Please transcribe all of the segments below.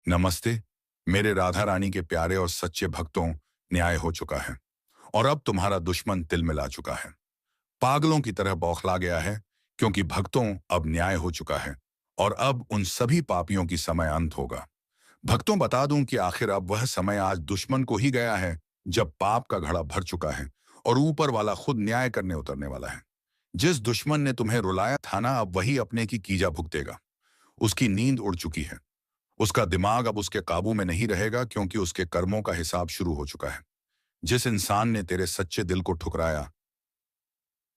नमस्ते। मेरे राधा रानी के प्यारे और सच्चे भक्तों, न्याय हो चुका है और अब तुम्हारा दुश्मन तिलमिला चुका है। पागलों की तरह बौखला गया है, क्योंकि भक्तों अब न्याय हो चुका है और अब उन सभी पापियों की समय अंत होगा। भक्तों, बता दूं कि आखिर अब वह समय आज दुश्मन को ही गया है, जब पाप का घड़ा भर चुका है और ऊपर वाला खुद न्याय करने उतरने वाला है। जिस दुश्मन ने तुम्हें रुलाया था ना, अब वही अपने की कीजा भुगतेगा। उसकी नींद उड़ चुकी है। उसका दिमाग अब उसके काबू में नहीं रहेगा, क्योंकि उसके कर्मों का हिसाब शुरू हो चुका है। जिस इंसान ने तेरे सच्चे दिल को ठुकराया,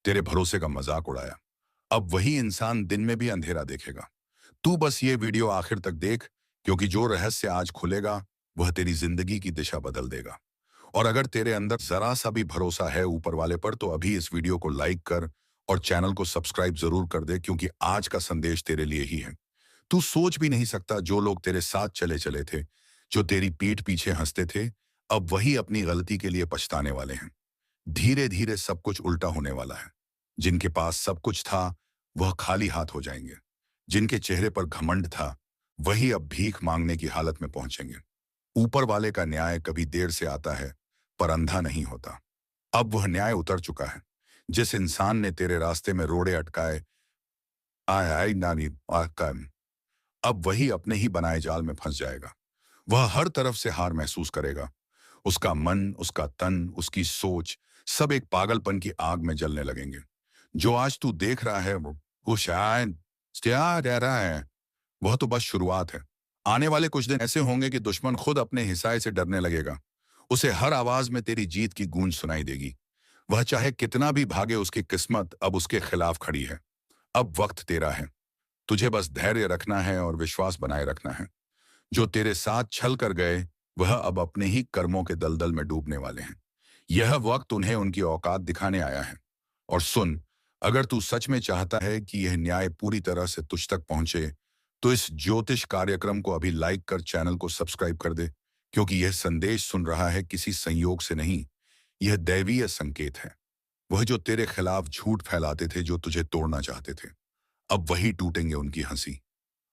तेरे भरोसे का मजाक उड़ाया, अब वही इंसान दिन में भी अंधेरा देखेगा। तू बस ये वीडियो आखिर तक देख, क्योंकि जो रहस्य आज खुलेगा वह तेरी जिंदगी की दिशा बदल देगा। और अगर तेरे अंदर जरा सा भी भरोसा है ऊपर वाले पर, तो अभी इस वीडियो को लाइक कर और चैनल को सब्सक्राइब जरूर कर दे, क्योंकि आज का संदेश तेरे लिए ही है। तू सोच भी नहीं सकता, जो लोग तेरे साथ चले चले थे, जो तेरी पीठ पीछे हंसते थे, अब वही अपनी गलती के लिए पछताने वाले हैं। धीरे धीरे सब कुछ उल्टा होने वाला है। जिनके पास सब कुछ था, वह खाली हाथ हो जाएंगे। जिनके चेहरे पर घमंड था, वही अब भीख मांगने की हालत में पहुंचेंगे। ऊपर वाले का न्याय कभी देर से आता है, पर अंधा नहीं होता। अब वह न्याय उतर चुका है। जिस इंसान ने तेरे रास्ते में रोड़े अटकाए, आय आय नानी अब वही अपने ही बनाए जाल में फंस जाएगा। वह हर तरफ से हार महसूस करेगा। उसका मन, उसका तन, उसकी सोच, सब एक पागलपन की आग में जलने लगेंगे। जो आज तू देख रहा है, वो शायद क्या रह रहा है, वह तो बस शुरुआत है। आने वाले कुछ दिन ऐसे होंगे कि दुश्मन खुद अपने हिसाए से डरने लगेगा। उसे हर आवाज में तेरी जीत की गूंज सुनाई देगी। वह चाहे कितना भी भागे, उसकी किस्मत अब उसके खिलाफ खड़ी है। अब वक्त तेरा है। तुझे बस धैर्य रखना है और विश्वास बनाए रखना है। जो तेरे साथ छल कर गए, वह अब अपने ही कर्मों के दलदल में डूबने वाले हैं। यह वक्त उन्हें उनकी औकात दिखाने आया है। और सुन, अगर तू सच में चाहता है कि यह न्याय पूरी तरह से तुझ तक पहुंचे, तो इस ज्योतिष कार्यक्रम को अभी लाइक कर चैनल को सब्सक्राइब कर दे, क्योंकि यह संदेश सुन रहा है किसी संयोग से नहीं, यह दैवीय संकेत है। वह जो तेरे खिलाफ झूठ फैलाते थे, जो तुझे तोड़ना चाहते थे, अब वही टूटेंगे। उनकी हंसी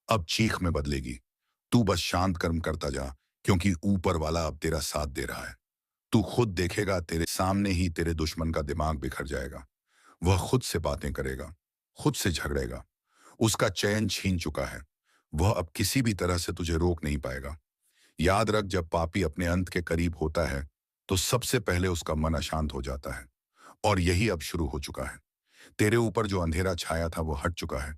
अब चीख में बदलेगी। तू बस शांत कर्म करता जा, क्योंकि ऊपर वाला अब तेरा साथ दे रहा है। तू खुद देखेगा, तेरे सामने ही तेरे दुश्मन का दिमाग बिखर जाएगा। वह खुद से बातें करेगा, खुद से झगड़ेगा। उसका चैन छीन चुका है। वह अब किसी भी तरह से तुझे रोक नहीं पाएगा। याद रख, जब पापी अपने अंत के करीब होता है, तो सबसे पहले उसका मन अशांत हो जाता है। और यही अब शुरू हो चुका है। तेरे ऊपर जो अंधेरा छाया था, वो हट चुका है।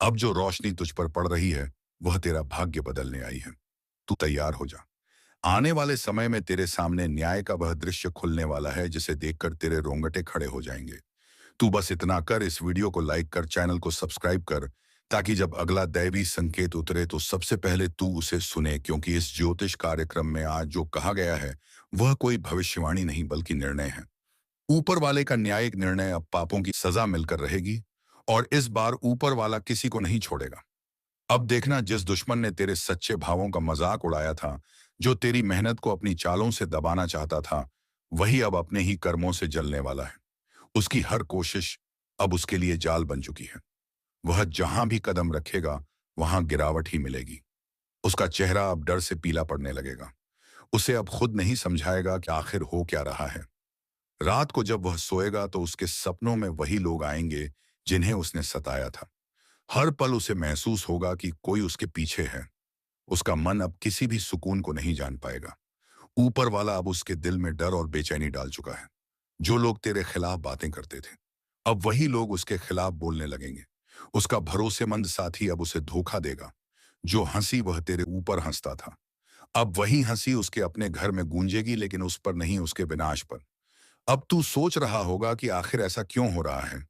अब जो रोशनी तुझ पर पड़ रही है, वह तेरा भाग्य बदलने आई है। तू तैयार हो जा। आने वाले समय में तेरे सामने न्याय का वह दृश्य खुलने वाला है, जिसे देखकर तेरे रोंगटे खड़े हो जाएंगे। तू बस इतना कर, इस वीडियो को लाइक कर, चैनल को सब्सक्राइब कर, ताकि जब अगला दैवी संकेत उतरे, तो सबसे पहले तू उसे सुने। क्योंकि इस ज्योतिष कार्यक्रम में आज जो कहा गया है, वह कोई भविष्यवाणी नहीं, बल्कि निर्णय है। ऊपर वाले का न्यायिक निर्णय। अब पापों की सजा मिलकर रहेगी, और इस बार ऊपर वाला किसी को नहीं छोड़ेगा। अब देखना, जिस दुश्मन ने तेरे सच्चे भावों का मजाक उड़ाया था, जो तेरी मेहनत को अपनी चालों से दबाना चाहता था, वही अब अपने ही कर्मों से जलने वाला है। उसकी हर कोशिश अब उसके लिए जाल बन चुकी है। वह जहां भी कदम रखेगा, वहां गिरावट ही मिलेगी। उसका चेहरा अब डर से पीला पड़ने लगेगा। उसे अब खुद नहीं समझाएगा कि आखिर हो क्या रहा है। रात को जब वह सोएगा, तो उसके सपनों में वही लोग आएंगे जिन्हें उसने सताया था। हर पल उसे महसूस होगा कि कोई उसके पीछे है। उसका मन अब किसी भी सुकून को नहीं जान पाएगा। ऊपर वाला अब उसके दिल में डर और बेचैनी डाल चुका है। जो लोग तेरे खिलाफ बातें करते थे, अब वही लोग उसके खिलाफ बोलने लगेंगे। उसका भरोसेमंद साथी अब उसे धोखा देगा। जो हंसी वह तेरे ऊपर हंसता था, अब वही हंसी उसके अपने घर में गूंजेगी, लेकिन उस पर नहीं, उसके विनाश पर। अब तू सोच रहा होगा कि आखिर ऐसा क्यों हो रहा है।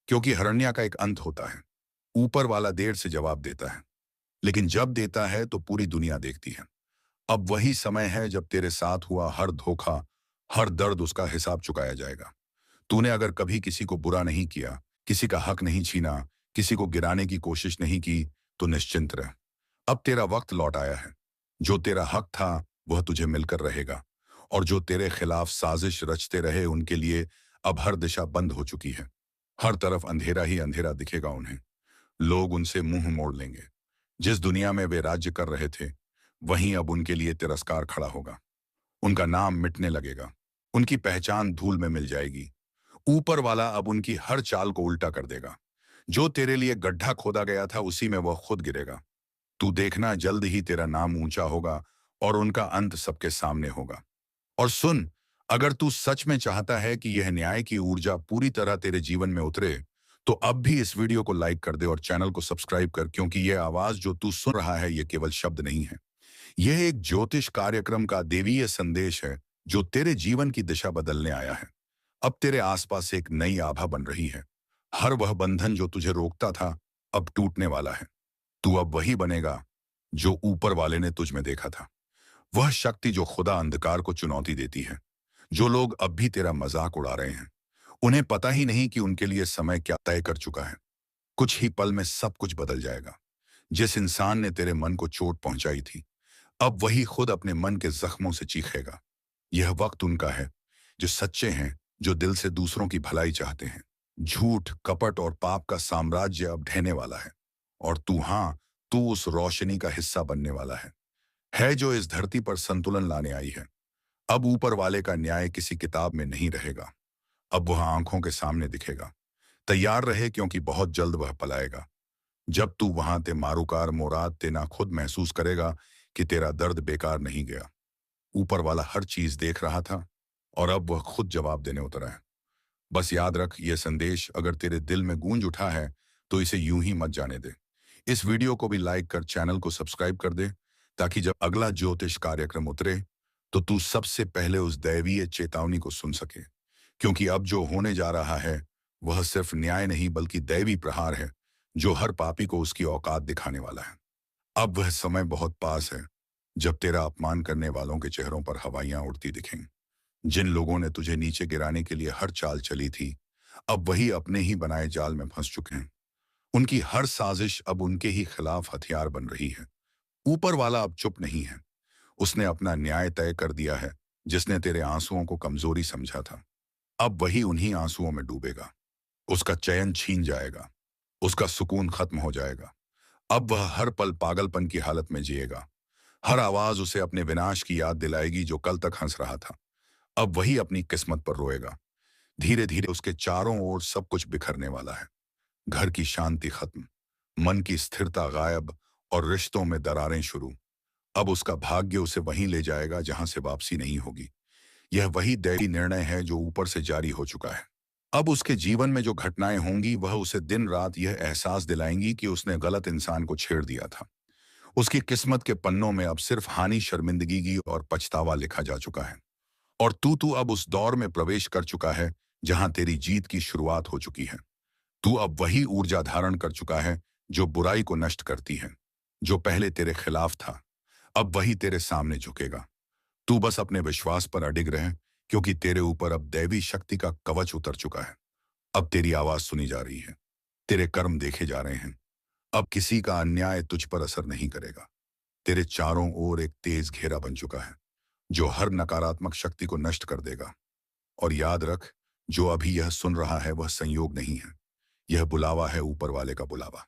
क्योंकि हरण्या का एक अंत होता है। ऊपर वाला देर से जवाब देता है, लेकिन जब देता है तो पूरी दुनिया देखती है। अब वही समय है जब तेरे साथ हुआ हर धोखा, हर दर्द, उसका हिसाब चुकाया जाएगा। तूने अगर कभी किसी को बुरा नहीं किया, किसी का हक नहीं छीना, किसी को गिराने की कोशिश नहीं की, तो निश्चिंत रह। अब तेरा वक्त लौट आया है। जो तेरा हक था, वह तुझे मिलकर रहेगा। और जो तेरे खिलाफ साजिश रचते रहे, उनके लिए अब हर दिशा बंद हो चुकी है। हर तरफ अंधेरा ही अंधेरा दिखेगा उन्हें। लोग उनसे मुंह मोड़ लेंगे। जिस दुनिया में वे राज्य कर रहे थे, वहीं अब उनके लिए तिरस्कार खड़ा होगा। उनका नाम मिटने लगेगा। उनकी पहचान धूल में मिल जाएगी। ऊपर वाला अब उनकी हर चाल को उल्टा कर देगा। जो तेरे लिए गड्ढा खोदा गया था उसी में वह खुद गिरेगा। तू देखना, जल्द ही तेरा नाम ऊंचा होगा और उनका अंत सबके सामने होगा। और सुन, अगर तू सच में चाहता है कि यह न्याय की ऊर्जा पूरी तरह तेरे जीवन में उतरे, तो अब भी इस वीडियो को लाइक कर दे और चैनल को सब्सक्राइब कर, क्योंकि यह आवाज जो तू सुन रहा है, यह केवल शब्द नहीं है। यह एक ज्योतिष कार्यक्रम का देवीय संदेश है जो तेरे जीवन की दिशा बदलने आया है। अब तेरे आसपास एक नई आभा बन रही है। हर वह बंधन जो तुझे रोकता था, अब टूटने वाला है। तू अब वही बनेगा जो ऊपर वाले ने तुझ में देखा था। वह शक्ति जो खुदा अंधकार को चुनौती देती है। जो लोग अब भी तेरा मजाक उड़ा रहे हैं, उन्हें पता ही नहीं कि उनके लिए समय क्या तय कर चुका है। कुछ ही पल में सब कुछ बदल जाएगा। जिस इंसान ने तेरे मन को चोट पहुंचाई थी, अब वही खुद अपने मन के जख्मों से चीखेगा। यह वक्त उनका है जो सच्चे हैं, जो दिल से दूसरों की भलाई चाहते हैं। झूठ, कपट और पाप का साम्राज्य अब ढहने वाला है। और तू, हाँ, तू उस रोशनी का हिस्सा बनने वाला है जो इस धरती पर संतुलन लाने आई है। अब ऊपर वाले का न्याय किसी किताब में नहीं रहेगा। अब वह आंखों के सामने दिखेगा। तैयार रहे, क्योंकि बहुत जल्द वह पलाएगा। जब तू वहां ते मारूकार मोराद ते ना खुद महसूस करेगा कि तेरा दर्द बेकार नहीं गया। ऊपर वाला हर चीज देख रहा था और अब वह खुद जवाब देने उतरा है। बस याद रख, यह संदेश अगर तेरे दिल में गूंज उठा है तो इसे यूं ही मत जाने दे। इस वीडियो को भी लाइक कर, चैनल को सब्सक्राइब कर दे, ताकि जब अगला ज्योतिष कार्यक्रम उतरे तो तू सबसे पहले उस दैवीय चेतावनी को सुन सके। क्योंकि अब जो होने जा रहा है वह सिर्फ न्याय नहीं बल्कि दैवी प्रहार है, जो हर पापी को उसकी औकात दिखाने वाला है। अब वह समय बहुत पास है जब तेरा अपमान करने वालों के चेहरों पर हवाइयां उड़ती दिखेंगी। जिन लोगों ने तुझे नीचे गिराने के लिए हर चाल चली थी, अब वही अपने ही बनाए जाल में फंस चुके हैं। उनकी हर साजिश अब उनके ही खिलाफ हथियार बन रही है। ऊपर वाला अब चुप नहीं है। उसने अपना न्याय तय कर दिया है। जिसने तेरे आंसुओं को कमजोरी समझा था, अब वही उन्हीं आंसुओं में डूबेगा। उसका चैन छीन जाएगा। उसका सुकून खत्म हो जाएगा। अब वह हर पल पागलपन की हालत में जिएगा। हर आवाज उसे अपने विनाश की याद दिलाएगी। जो कल तक हंस रहा था, अब वही अपनी किस्मत पर रोएगा। धीरे धीरे उसके चारों ओर सब कुछ बिखरने वाला है। घर की शांति खत्म, मन की स्थिरता गायब और रिश्तों में दरारें शुरू। अब उसका भाग्य उसे वहीं ले जाएगा जहां से वापसी नहीं होगी। यह वही दैवी निर्णय है जो ऊपर से जारी हो चुका है। अब उसके जीवन में जो घटनाएं होंगी वह उसे दिन रात यह एहसास दिलाएंगी कि उसने गलत इंसान को छेड़ दिया था। उसकी किस्मत के पन्नों में अब सिर्फ हानि, शर्मिंदगी और पछतावा लिखा जा चुका है। और तू अब उस दौर में प्रवेश कर चुका है जहां तेरी जीत की शुरुआत हो चुकी है। तू अब वही ऊर्जा धारण कर चुका है जो बुराई को नष्ट करती है। जो पहले तेरे खिलाफ था, अब वही तेरे सामने झुकेगा। तू बस अपने विश्वास पर अडिग रहे, क्योंकि तेरे ऊपर अब दैवी शक्ति का कवच उतर चुका है। अब तेरी आवाज सुनी जा रही है। तेरे कर्म देखे जा रहे हैं। अब किसी का अन्याय तुझ पर असर नहीं करेगा। तेरे चारों ओर एक तेज घेरा बन चुका है जो हर नकारात्मक शक्ति को नष्ट कर देगा। और याद रख, जो अभी यह सुन रहा है वह संयोग नहीं है। यह बुलावा है, ऊपर वाले का बुलावा।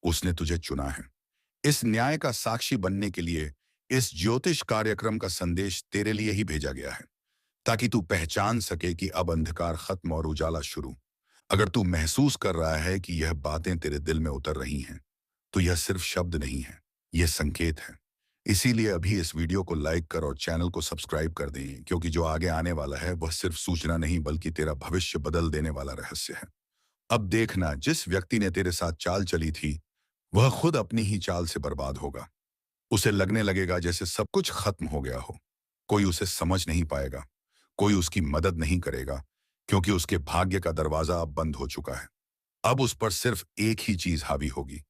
उसने तुझे चुना है इस न्याय का साक्षी बनने के लिए। इस ज्योतिष कार्यक्रम का संदेश तेरे लिए ही भेजा गया है, ताकि तू पहचान सके कि अब अंधकार खत्म और उजाला शुरू। अगर तू महसूस कर रहा है कि यह बातें तेरे दिल में उतर रही हैं, तो यह सिर्फ शब्द नहीं है, यह संकेत है। इसीलिए अभी इस वीडियो को लाइक कर और चैनल को सब्सक्राइब कर दें, क्योंकि जो आगे आने वाला है वह सिर्फ सूचना नहीं बल्कि तेरा भविष्य बदल देने वाला रहस्य है। अब देखना, जिस व्यक्ति ने तेरे साथ चाल चली थी वह खुद अपनी ही चाल से बर्बाद होगा। उसे लगने लगेगा जैसे सब कुछ खत्म हो गया हो। कोई उसे समझ नहीं पाएगा, कोई उसकी मदद नहीं करेगा, क्योंकि उसके भाग्य का दरवाजा अब बंद हो चुका है। अब उस पर सिर्फ एक ही चीज हावी होगी,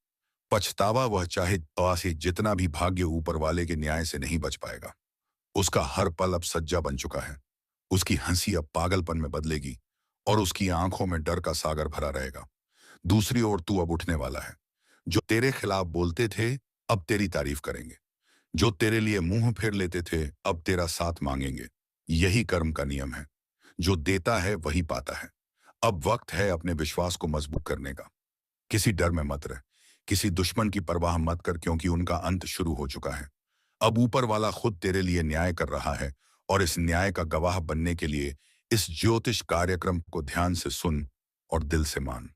पछतावा। वह चाहे से जितना भी भाग्य, ऊपर वाले के न्याय से नहीं बच पाएगा। उसका हर पल अब सज्जा बन चुका है। उसकी हंसी अब पागलपन में बदलेगी और उसकी आंखों में डर का सागर भरा रहेगा। दूसरी ओर तू अब उठने वाला है। जो तेरे खिलाफ बोलते थे अब तेरी तारीफ करेंगे। जो तेरे लिए मुंह फेर लेते थे अब तेरा साथ मांगेंगे। यही कर्म का नियम है। जो देता है वही पाता है। अब वक्त है अपने विश्वास को मजबूत करने का। किसी डर में मत रह, किसी दुश्मन की परवाह मत कर, क्योंकि उनका अंत शुरू हो चुका है। अब ऊपर वाला खुद तेरे लिए न्याय कर रहा है, और इस न्याय का गवाह बनने के लिए इस ज्योतिष कार्यक्रम को ध्यान से सुन और दिल से मान।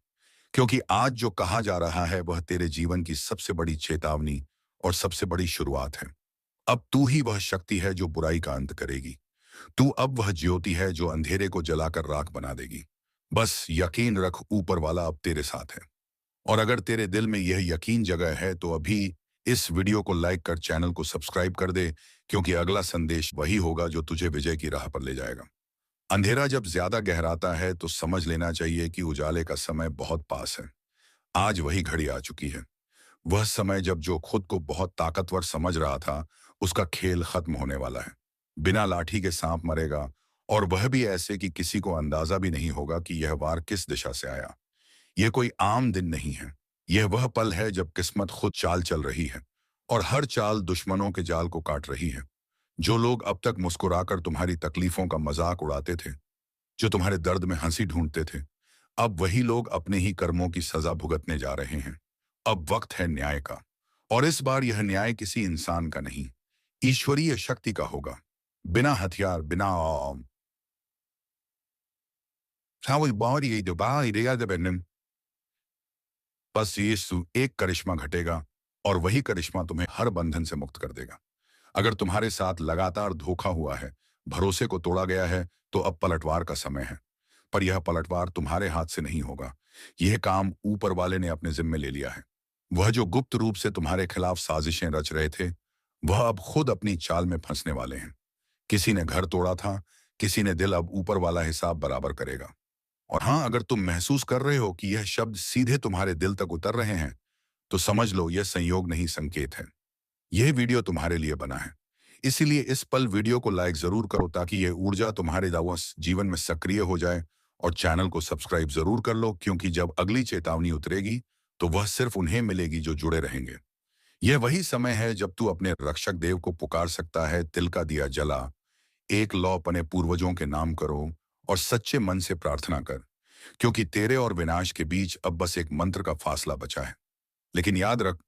क्योंकि आज जो कहा जा रहा है वह तेरे जीवन की सबसे बड़ी चेतावनी और सबसे बड़ी शुरुआत है। अब तू ही वह शक्ति है जो बुराई का अंत करेगी। तू अब वह ज्योति है जो अंधेरे को जलाकर राख बना देगी। बस यकीन रख, ऊपर वाला अब तेरे साथ है। और अगर तेरे दिल में यह यकीन जगह है तो अभी इस वीडियो को लाइक कर चैनल को सब्सक्राइब कर दे, क्योंकि अगला संदेश वही होगा जो तुझे विजय की राह पर ले जाएगा। अंधेरा जब ज्यादा गहराता है तो समझ लेना चाहिए कि उजाले का समय बहुत पास है। आज वही घड़ी आ चुकी है। वह समय जब जो खुद को बहुत ताकतवर समझ रहा था, उसका खेल खत्म होने वाला है। बिना लाठी के सांप मरेगा, और वह भी ऐसे कि किसी को अंदाजा भी नहीं होगा कि यह वार किस दिशा से आया। यह कोई आम दिन नहीं है। यह वह पल है जब किस्मत खुद चाल चल रही है, और हर चाल दुश्मनों के जाल को काट रही है। जो लोग अब तक मुस्कुराकर तुम्हारी तकलीफों का मजाक उड़ाते थे, जो तुम्हारे दर्द में हंसी ढूंढते थे, अब वही लोग अपने ही कर्मों की सजा भुगतने जा रहे हैं। अब वक्त है न्याय का, और इस बार यह न्याय किसी इंसान का नहीं, ईश्वरीय शक्ति का होगा। बिना हथियार, बिना बस यीशु एक करिश्मा घटेगा, और वही करिश्मा तुम्हें हर बंधन से मुक्त कर देगा। अगर तुम्हारे साथ लगातार धोखा हुआ है, भरोसे को तोड़ा गया है, तो अब पलटवार का समय है। पर यह पलटवार तुम्हारे हाथ से नहीं होगा। यह काम ऊपर वाले ने अपने जिम्मे ले लिया है। वह जो गुप्त रूप से तुम्हारे खिलाफ साजिशें रच रहे थे, वह अब खुद अपनी चाल में फंसने वाले हैं। किसी ने घर तोड़ा था, किसी ने दिल, अब ऊपर वाला हिसाब बराबर करेगा। और हाँ, अगर तुम महसूस कर रहे हो कि यह शब्द सीधे तुम्हारे दिल तक उतर रहे हैं, तो समझ लो यह संयोग नहीं, संकेत है। यह वीडियो तुम्हारे लिए बना है। इसीलिए इस पल वीडियो को लाइक जरूर करो, ताकि यह ऊर्जा तुम्हारे दावस जीवन में सक्रिय हो जाए। और चैनल को सब्सक्राइब जरूर कर लो, क्योंकि जब अगली चेतावनी उतरेगी तो वह सिर्फ उन्हें मिलेगी जो जुड़े रहेंगे। यह वही समय है जब तू अपने रक्षक देव को पुकार सकता है। तिल का दिया जला, एक लौ अपने पूर्वजों के नाम करो, और सच्चे मन से प्रार्थना कर, क्योंकि तेरे और विनाश के बीच अब बस एक मंत्र का फासला बचा है। लेकिन याद रख,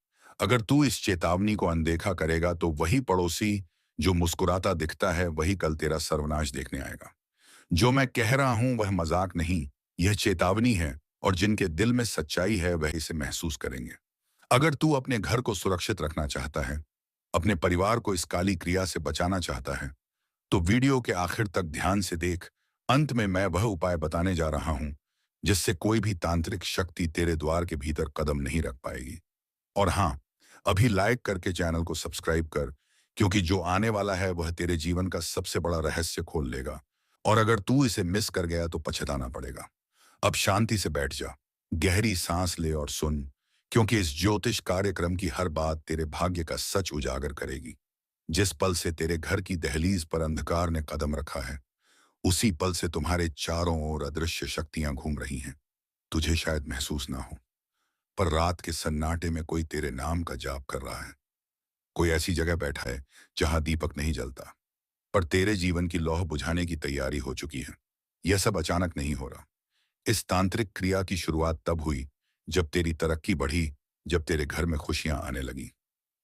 अगर तू इस चेतावनी को अनदेखा करेगा तो वही पड़ोसी जो मुस्कुराता दिखता है, वही कल तेरा सर्वनाश देखने आएगा। जो मैं कह रहा हूं वह मजाक नहीं, यह चेतावनी है, और जिनके दिल में सच्चाई है वह इसे महसूस करेंगे। अगर तू अपने घर को सुरक्षित रखना चाहता है, अपने परिवार को इस काली क्रिया से बचाना चाहता है, तो वीडियो के आखिर तक ध्यान से देख। अंत में मैं वह उपाय बताने जा रहा हूं जिससे कोई भी तांत्रिक शक्ति तेरे द्वार के भीतर कदम नहीं रख पाएगी। और हाँ, अभी लाइक करके चैनल को सब्सक्राइब कर, क्योंकि जो आने वाला है वह तेरे जीवन का सबसे बड़ा रहस्य खोल लेगा। और अगर तू इसे मिस कर गया तो पछताना पड़ेगा। अब शांति से बैठ जा, गहरी सांस ले और सुन, क्योंकि इस ज्योतिष कार्यक्रम की हर बात तेरे भाग्य का सच उजागर करेगी। जिस पल से तेरे घर की दहलीज पर अंधकार ने कदम रखा है, उसी पल से तुम्हारे चारों ओर अदृश्य शक्तियां घूम रही हैं। तुझे शायद महसूस ना हो, पर रात के सन्नाटे में कोई तेरे नाम का जाप कर रहा है। कोई ऐसी जगह बैठा है जहां दीपक नहीं जलता, पर तेरे जीवन की लौह बुझाने की तैयारी हो चुकी है। यह सब अचानक नहीं हो रहा। इस तांत्रिक क्रिया की शुरुआत तब हुई जब तेरी तरक्की बढ़ी, जब तेरे घर में खुशियां आने लगी,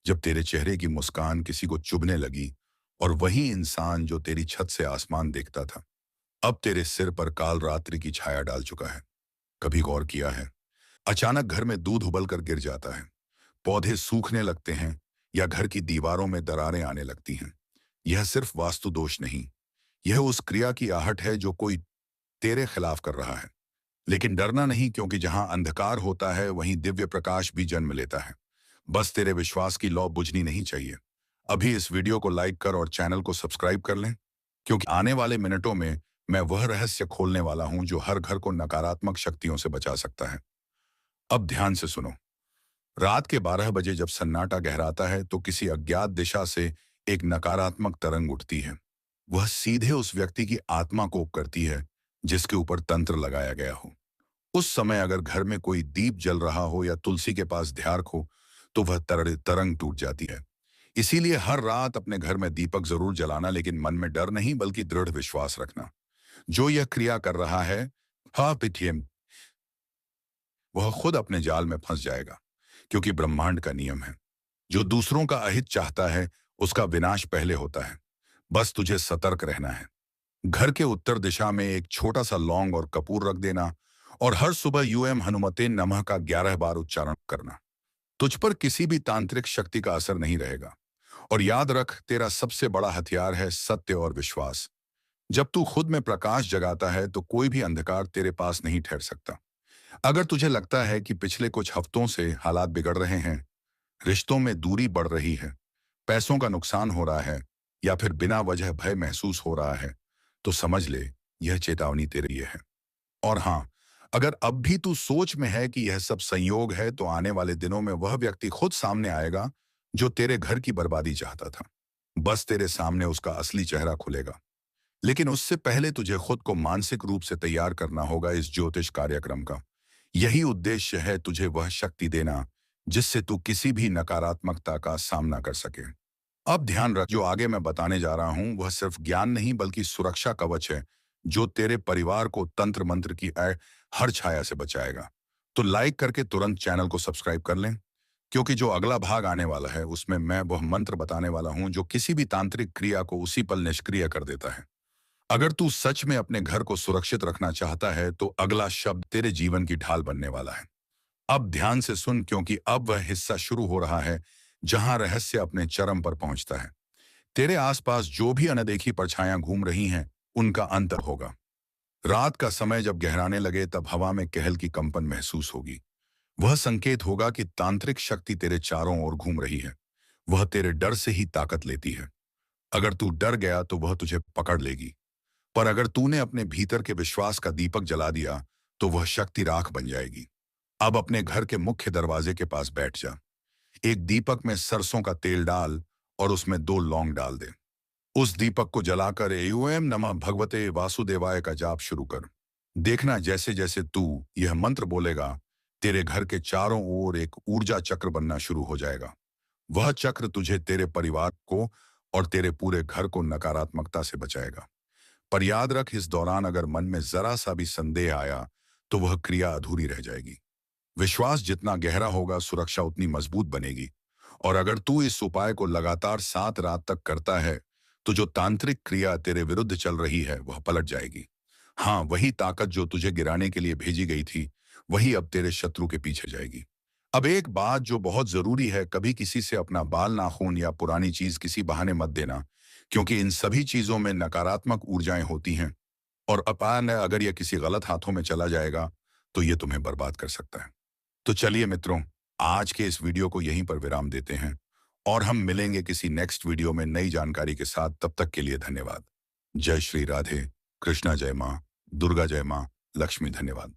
जब तेरे चेहरे की मुस्कान किसी को चुभने लगी, और वही इंसान जो तेरी छत से आसमान देखता था, अब तेरे सिर पर काल रात्रि की छाया डाल चुका है। कभी गौर किया है, अचानक घर में दूध उबल कर गिर जाता है, पौधे सूखने लगते हैं, या घर की दीवारों में दरारें आने लगती हैं। यह सिर्फ वास्तु दोष नहीं, यह उस क्रिया की आहट है जो कोई तेरे खिलाफ कर रहा है। लेकिन डरना नहीं, क्योंकि जहां अंधकार होता है वहीं दिव्य प्रकाश भी जन्म लेता है। बस तेरे विश्वास की लौ बुझनी नहीं चाहिए। अभी इस वीडियो को लाइक कर और चैनल को सब्सक्राइब कर लें, क्योंकि आने वाले मिनटों में मैं वह रहस्य खोलने वाला हूं जो हर घर को नकारात्मक शक्तियों से बचा सकता है। अब ध्यान से सुनो। रात के 12 बजे जब सन्नाटा गहराता है तो किसी अज्ञात दिशा से एक नकारात्मक तरंग उठती है। वह सीधे उस व्यक्ति की आत्मा को करती है जिसके ऊपर तंत्र लगाया गया हो। उस समय अगर घर में कोई दीप जल रहा हो या तुलसी के पास ध्यान हो, तो वह तरंग टूट जाती है। इसीलिए हर रात अपने घर में दीपक जरूर जलाना, लेकिन मन में डर नहीं बल्कि दृढ़ विश्वास रखना। जो यह क्रिया कर रहा है, हाँ पिथियम, वह खुद अपने जाल में फंस जाएगा, क्योंकि ब्रह्मांड का नियम है, जो दूसरों का अहित चाहता है उसका विनाश पहले होता है। बस तुझे सतर्क रहना है। घर के उत्तर दिशा में एक छोटा सा लौंग और कपूर रख देना और हर सुबह यूएम हनुमते नमः का 11 बार उच्चारण करना। तुझ पर किसी भी तांत्रिक शक्ति का असर नहीं रहेगा। और याद रख, तेरा सबसे बड़ा हथियार है सत्य और विश्वास। जब तू खुद में प्रकाश जगाता है तो कोई भी अंधकार तेरे पास नहीं ठहर सकता। अगर तुझे लगता है कि पिछले कुछ हफ्तों से हालात बिगड़ रहे हैं, रिश्तों में दूरी बढ़ रही है, पैसों का नुकसान हो रहा है या फिर बिना वजह भय महसूस हो रहा है, तो समझ ले, यह चेतावनी तेरे लिए है। और हाँ, अगर अब भी तू सोच में है कि यह सब संयोग है, तो आने वाले दिनों में वह व्यक्ति खुद सामने आएगा जो तेरे घर की बर्बादी चाहता था। बस तेरे सामने उसका असली चेहरा खुलेगा। लेकिन उससे पहले तुझे खुद को मानसिक रूप से तैयार करना होगा इस ज्योतिष कार्यक्रम का। यही उद्देश्य है, तुझे वह शक्ति देना जिससे तू किसी भी नकारात्मकता का सामना कर सके। अब ध्यान रख, जो आगे मैं बताने जा रहा हूं वह सिर्फ ज्ञान नहीं बल्कि सुरक्षा कवच है, जो तेरे परिवार को तंत्र मंत्र की हर छाया से बचाएगा। तो लाइक करके तुरंत चैनल को सब्सक्राइब कर लें, क्योंकि जो अगला भाग आने वाला है उसमें मैं वह मंत्र बताने वाला हूं जो किसी भी तांत्रिक क्रिया को उसी पल निष्क्रिय कर देता है। अगर तू सच में अपने घर को सुरक्षित रखना चाहता है तो अगला शब्द तेरे जीवन की ढाल बनने वाला है। अब ध्यान से सुन, क्योंकि अब वह हिस्सा शुरू हो रहा है जहां रहस्य अपने चरम पर पहुंचता है। तेरे आसपास जो भी अनदेखी परछायां घूम रही हैं, उनका अंत होगा। रात का समय जब गहराने लगे तब हवा में कहल की कंपन महसूस होगी। वह संकेत होगा कि तांत्रिक शक्ति तेरे चारों ओर घूम रही है। वह तेरे डर से ही ताकत लेती है। अगर तू डर गया तो वह तुझे पकड़ लेगी, पर अगर तूने अपने भीतर के विश्वास का दीपक जला दिया तो वह शक्ति राख बन जाएगी। अब अपने घर के मुख्य दरवाजे के पास बैठ जा। एक दीपक में सरसों का तेल डाल और उसमें 2 लौंग डाल दे। उस दीपक को जलाकर एयूएम नमः भगवते वासुदेवाय का जाप शुरू कर। देखना, जैसे जैसे तू यह मंत्र बोलेगा, तेरे घर के चारों ओर एक ऊर्जा चक्र बनना शुरू हो जाएगा। वह चक्र तुझे, तेरे परिवार को और तेरे पूरे घर को नकारात्मकता से बचाएगा। पर याद रख, इस दौरान अगर मन में जरा सा भी संदेह आया तो वह क्रिया अधूरी रह जाएगी। विश्वास जितना गहरा होगा, सुरक्षा उतनी मजबूत बनेगी। और अगर तू इस उपाय को लगातार 7 रात तक करता है तो जो तांत्रिक क्रिया तेरे विरुद्ध चल रही है वह पलट जाएगी। हाँ, वही ताकत जो तुझे गिराने के लिए भेजी गई थी, वही अब तेरे शत्रु के पीछे जाएगी। अब एक बात जो बहुत जरूरी है, कभी किसी से अपना बाल, नाखून या पुरानी चीज किसी बहाने मत देना, क्योंकि इन सभी चीजों में नकारात्मक ऊर्जाएं होती हैं। और अपान है, अगर यह किसी गलत हाथों में चला जाएगा तो ये तुम्हें बर्बाद कर सकता है। तो चलिए मित्रों, आज के इस वीडियो को यहीं पर विराम देते हैं और हम मिलेंगे किसी नेक्स्ट वीडियो में नई जानकारी के साथ। तब तक के लिए धन्यवाद। जय श्री राधे, कृष्णा जय माँ, दुर्गा जय माँ, लक्ष्मी धन्यवाद।